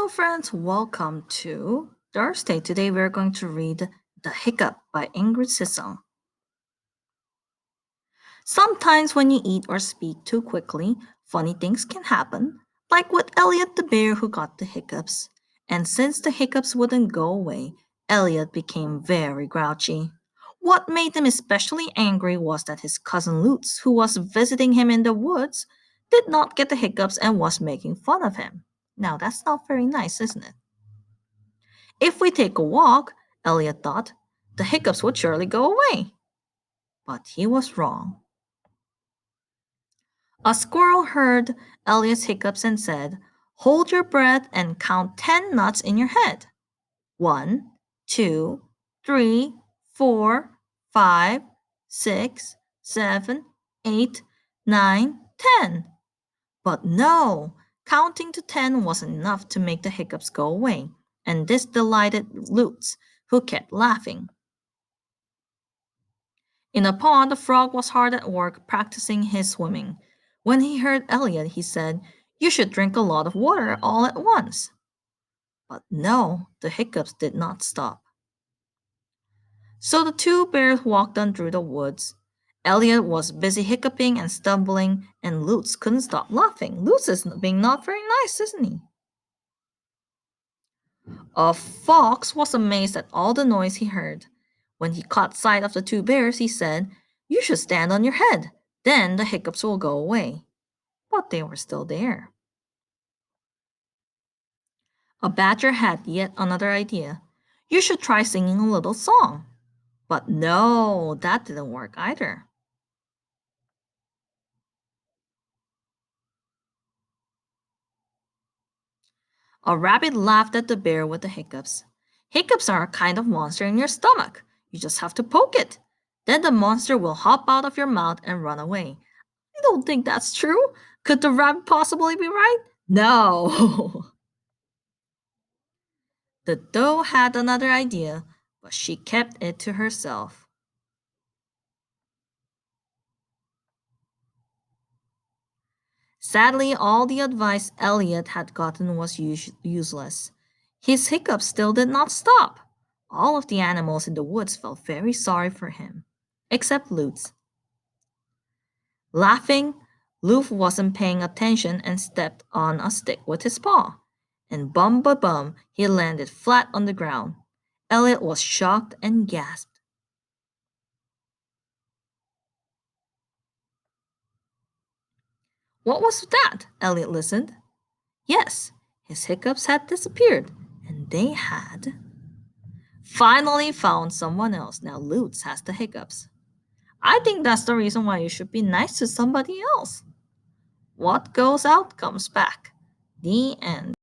Hello, friends. Welcome to Thursday. Today we're going to read The Hiccup by Ingrid Sisson. Sometimes when you eat or speak too quickly, funny things can happen, like with Elliot the bear who got the hiccups. And since the hiccups wouldn't go away, Elliot became very grouchy. What made him especially angry was that his cousin Lutz, who was visiting him in the woods, did not get the hiccups and was making fun of him. Now that's not very nice, isn't it? If we take a walk, Elliot thought, the hiccups would surely go away. But he was wrong. A squirrel heard Elliot's hiccups and said, hold your breath and count 10 nuts in your head. 1, 2, 3, 4, 5, 6, 7, 8, 9, 10. But no, counting to 10 wasn't enough to make the hiccups go away, and this delighted Lutz, who kept laughing. In a pond, the frog was hard at work practicing his swimming. When he heard Elliot, he said, you should drink a lot of water all at once. But no, the hiccups did not stop. So the two bears walked on through the woods. Elliot was busy hiccuping and stumbling, and Lutz couldn't stop laughing. Lutz is being not very nice, isn't he? A fox was amazed at all the noise he heard. When he caught sight of the two bears, he said, you should stand on your head. Then the hiccups will go away. But they were still there. A badger had yet another idea. You should try singing a little song. But no, that didn't work either. A rabbit laughed at the bear with the hiccups. Hiccups are a kind of monster in your stomach. You just have to poke it. Then the monster will hop out of your mouth and run away. I don't think that's true. Could the rabbit possibly be right? No. The doe had another idea, but she kept it to herself. Sadly, all the advice Elliot had gotten was useless. His hiccups still did not stop. All of the animals in the woods felt very sorry for him, except Lutz. Laughing, Lutz wasn't paying attention and stepped on a stick with his paw. And bum ba bum, he landed flat on the ground. Elliot was shocked and gasped. What was that? Elliot listened. Yes, his hiccups had disappeared, and they had finally found someone else. Now Lutz has the hiccups. I think that's the reason why you should be nice to somebody else. What goes out comes back. The end.